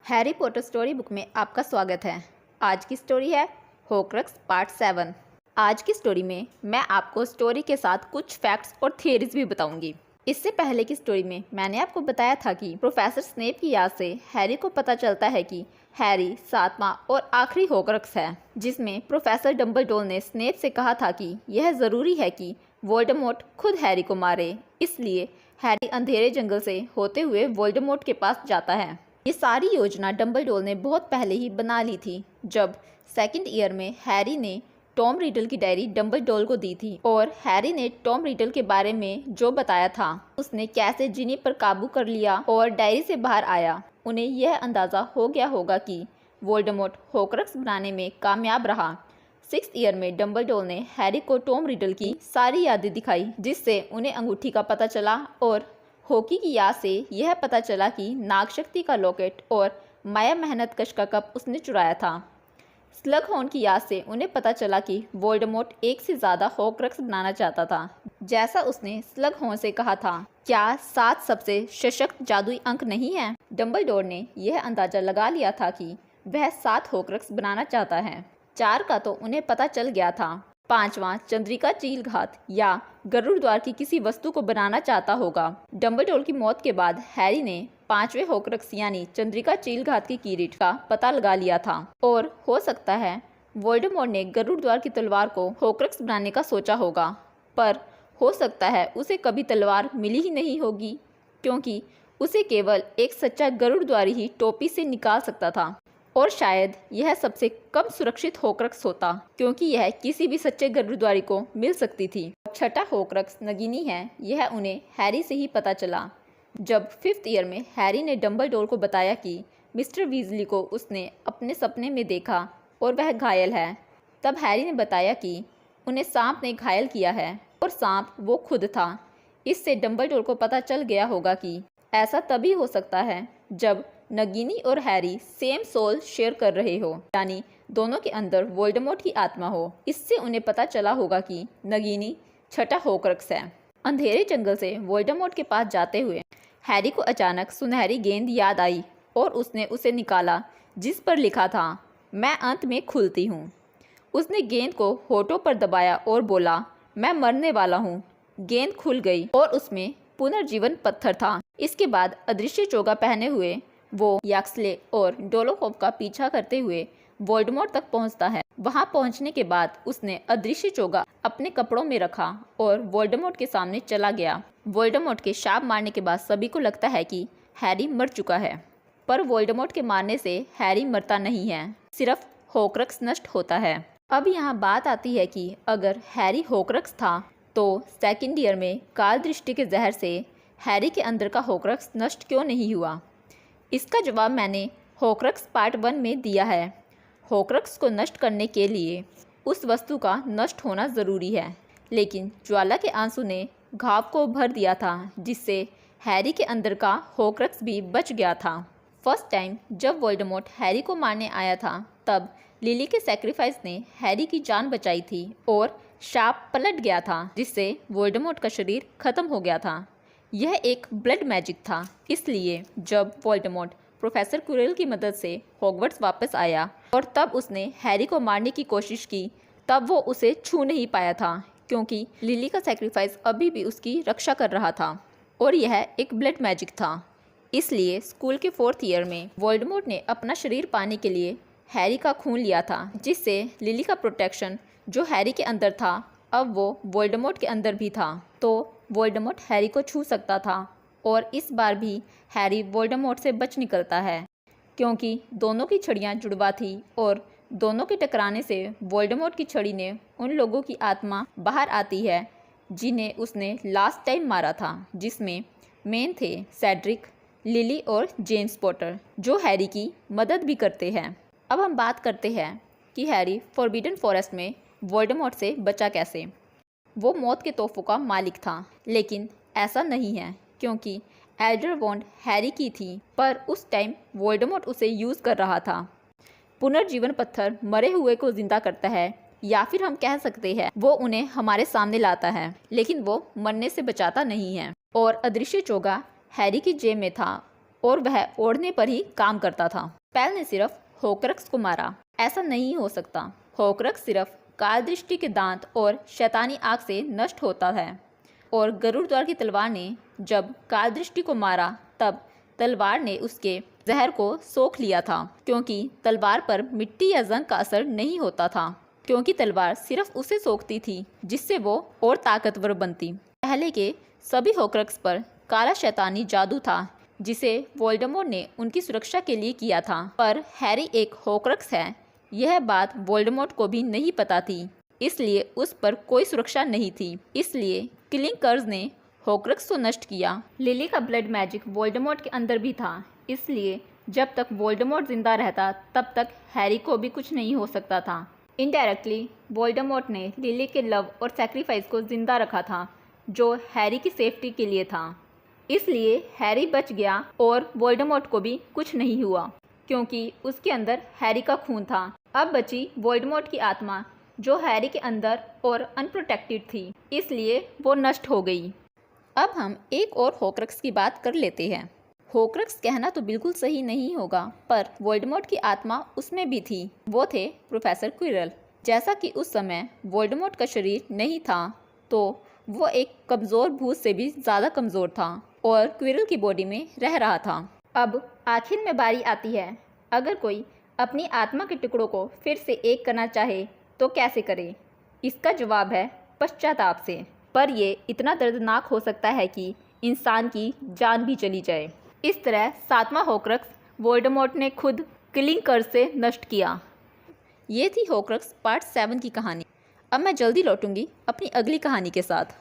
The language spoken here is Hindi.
हैरी पॉटर स्टोरी बुक में आपका स्वागत है। आज की स्टोरी है होक्रक्स पार्ट 7। आज की स्टोरी में मैं आपको स्टोरी के साथ कुछ फैक्ट्स और थियरीज भी बताऊंगी। इससे पहले की स्टोरी में मैंने आपको बताया था कि प्रोफेसर स्नेप की याद से हैरी को पता चलता है कि हैरी 7वां और आखिरी होक्रक्स है, जिसमें प्रोफेसर डम्बलडोर ने स्नेप से कहा था कि यह ज़रूरी है कि वोल्डेमॉर्ट खुद हैरी को मारे। इसलिए हैरी अंधेरे जंगल से होते हुए वोल्डेमॉर्ट के पास जाता है। ये सारी योजना डम्बलडोर ने बहुत पहले ही बना ली थी, जब सेकंड ईयर में हैरी ने टॉम रिडल की डायरी डम्बलडोर को दी थी और हैरी ने टॉम रिडल के बारे में जो बताया था, उसने कैसे जिनी पर काबू कर लिया और डायरी से बाहर आया। उन्हें यह अंदाज़ा हो गया होगा कि वोल्डेमॉर्ट होक्रक्स बनाने में कामयाब रहा। 6th ईयर में डम्बलडोर ने हैरी को टॉम रिडल की सारी यादें दिखाई, जिससे उन्हें अंगूठी का पता चला और हॉकी की याद से यह पता चला कि नागशक्ति का लॉकेट और माया मेहनतकश का कप उसने चुराया था। स्लगहॉर्न की याद से उन्हें पता चला कि वोल्डेमॉर्ट एक से ज़्यादा होक्रक्स बनाना चाहता था, जैसा उसने स्लगहॉर्न से कहा था। क्या 7 सबसे सशक्त जादुई अंक नहीं है? डम्बलडोर ने यह अंदाज़ा लगा लिया था कि वह 7 होक्रक्स बनाना चाहता है। 4 का तो उन्हें पता चल गया था। 5वां चंद्रिका चीलघात या गरुड़ द्वार की किसी वस्तु को बनाना चाहता होगा। डम्बलडोर की मौत के बाद हैरी ने 5वें होक्रक्स यानी चंद्रिका चीलघात की किरीट का पता लगा लिया था और हो सकता है वोल्डेमॉर्ट ने गरुड़ द्वार की तलवार को होक्रक्स बनाने का सोचा होगा, पर हो सकता है उसे कभी तलवार मिली ही नहीं होगी, क्योंकि उसे केवल एक सच्चा गरुड़ द्वार ही टोपी से निकाल सकता था और शायद यह सबसे कम सुरक्षित होक्रक्स होता, क्योंकि यह किसी भी सच्चे गरुड़द्वारी को मिल सकती थी। 6ठा होक्रक्स नगीनी है, यह उन्हें हैरी से ही पता चला। जब 5th ईयर में हैरी ने डम्बलडोर को बताया कि मिस्टर वीजली को उसने अपने सपने में देखा और वह घायल है, तब हैरी ने बताया कि उन्हें सांप ने घायल किया है और सांप वो खुद था। इससे डम्बलडोर को पता चल गया होगा कि ऐसा तभी हो सकता है जब नगीनी और हैरी सेम सोल शेयर कर रहे हो, यानी दोनों के अंदर वोल्डेमॉर्ट की आत्मा हो। इससे उन्हें पता चला होगा कि नगीनी 6ठा होक्रक्स है। अंधेरे जंगल से वोल्डेमॉर्ट के पास जाते हुए हैरी को अचानक सुनहरी गेंद याद आई और उसने उसे निकाला, जिस पर लिखा था, मैं अंत में खुलती हूँ। उसने गेंद को होठों पर दबाया और बोला, मैं मरने वाला हूँ। गेंद खुल गई और उसमें पुनर्जीवन पत्थर था। इसके बाद अदृश्य चोगा पहने हुए वो याक्सले और डोलोहोफ का पीछा करते हुए वोल्डेमॉर्ट तक पहुंचता है। वहां पहुंचने के बाद उसने अदृश्य चोगा अपने कपड़ों में रखा और वोल्डेमॉर्ट के सामने चला गया। वोल्डेमॉर्ट के शाप मारने के बाद सभी को लगता है कि हैरी मर चुका है, पर वोल्डेमॉर्ट के मारने से हैरी मरता नहीं है, सिर्फ होक्रक्स नष्ट होता है। अब यहाँ बात आती है कि अगर हैरी होक्रक्स था तो 2nd ईयर में काल दृष्टि के जहर से हैरी के अंदर का होक्रक्स नष्ट क्यों नहीं हुआ? इसका जवाब मैंने होक्रक्स पार्ट 1 में दिया है। होक्रक्स को नष्ट करने के लिए उस वस्तु का नष्ट होना ज़रूरी है, लेकिन ज्वाला के आंसू ने घाव को भर दिया था, जिससे हैरी के अंदर का होक्रक्स भी बच गया था। फर्स्ट टाइम जब वोल्डेमॉर्ट हैरी को मारने आया था, तब लिली के सैक्रिफाइस ने हैरी की जान बचाई थी और शाप पलट गया था, जिससे वोल्डेमॉर्ट का शरीर खत्म हो गया था। यह एक ब्लड मैजिक था, इसलिए जब वोल्डेमॉर्ट प्रोफेसर क्विरल की मदद से हॉगवर्ट्स वापस आया और तब उसने हैरी को मारने की कोशिश की, तब वो उसे छू नहीं पाया था, क्योंकि लिली का सैक्रिफाइस अभी भी उसकी रक्षा कर रहा था और यह एक ब्लड मैजिक था। इसलिए स्कूल के 4th ईयर में वोल्डेमॉर्ट ने अपना शरीर पाने के लिए हैरी का खून लिया था, जिससे लिली का प्रोटेक्शन जो हैरी के अंदर था, अब वो वोल्डेमॉर्ट के अंदर भी था, तो वोल्डेमॉर्ट हैरी को छू सकता था। और इस बार भी हैरी वोल्डेमॉर्ट से बच निकलता है, क्योंकि दोनों की छड़ियाँ जुड़वा थी और दोनों के टकराने से वोल्डेमॉर्ट की छड़ी ने उन लोगों की आत्मा बाहर आती है जिन्हें उसने लास्ट टाइम मारा था, जिसमें मेन थे सेड्रिक, लिली और जेम्स पॉटर, जो हैरी की मदद भी करते हैं। अब हम बात करते हैं कि हैरी फॉरबिडन फॉरेस्ट में वोल्डेमॉर्ट से बचा कैसे। वो मौत के तोहफों का मालिक था, लेकिन ऐसा नहीं है, क्योंकि एल्डर वॉन्ड हैरी की थी, पर उस टाइम वोल्डेमॉर्ट उसे यूज़ कर रहा था। पुनर्जीवन पत्थर मरे हुए को जिंदा करता है, या फिर हम कह सकते हैं वो उन्हें हमारे सामने लाता है, लेकिन वो मरने से बचाता नहीं है। और अदृश्य चोगा हैरी की जेब में था और वह ओढ़ने पर ही काम करता था। स्पेल ने सिर्फ होक्रक्स को मारा। ऐसा नहीं हो सकता। होक्रक्स सिर्फ काल दृष्टि के दांत और शैतानी आग से नष्ट होता है, और गरुड़द्वार की तलवार ने जब काल दृष्टि को मारा तब तलवार ने उसके जहर को सोख लिया था, क्योंकि तलवार पर मिट्टी या जंग का असर नहीं होता था, क्योंकि तलवार सिर्फ उसे सोखती थी जिससे वो और ताकतवर बनती। पहले के सभी होक्रक्स पर काला शैतानी जादू था जिसे वोल्डेमॉर्ट ने उनकी सुरक्षा के लिए किया था, पर हैरी एक होक्रक्स है, यह बात वोल्डेमॉर्ट को भी नहीं पता थी, इसलिए उस पर कोई सुरक्षा नहीं थी। इसलिए किलिंग कर्ज ने होक्रक्स को नष्ट किया। लिली का ब्लड मैजिक वोल्डेमॉर्ट के अंदर भी था, इसलिए जब तक वोल्डेमॉर्ट जिंदा रहता तब तक हैरी को भी कुछ नहीं हो सकता था। इनडायरेक्टली वोल्डेमॉर्ट ने लिली के लव और सैक्रिफाइस को जिंदा रखा था, जो हैरी की सेफ्टी के लिए था। इसलिए हैरी बच गया और वोल्डेमॉर्ट को भी कुछ नहीं हुआ, क्योंकि उसके अंदर हैरी का खून था। अब बची वोल्डेमॉर्ट की आत्मा, जो हैरी के अंदर और अनप्रोटेक्टेड थी, इसलिए वो नष्ट हो गई। अब हम एक और होक्रक्स की बात कर लेते हैं। होक्रक्स कहना तो बिल्कुल सही नहीं होगा, पर वोल्डेमॉर्ट की आत्मा उसमें भी थी। वो थे प्रोफेसर क्विरल। जैसा कि उस समय वोल्डेमॉर्ट का शरीर नहीं था, तो वो एक कमज़ोर भूत से भी ज़्यादा कमज़ोर था और क्विरल की बॉडी में रह रहा था। अब आखिर में बारी आती है, अगर कोई अपनी आत्मा के टुकड़ों को फिर से एक करना चाहे तो कैसे करे? इसका जवाब है पश्चाताप से। पर ये इतना दर्दनाक हो सकता है कि इंसान की जान भी चली जाए। इस तरह 7वां होक्रक्स वोल्डेमॉर्ट ने खुद किलिंग कर्ज से नष्ट किया। ये थी होक्रक्स पार्ट 7 की कहानी। अब मैं जल्दी लौटूंगी अपनी अगली कहानी के साथ।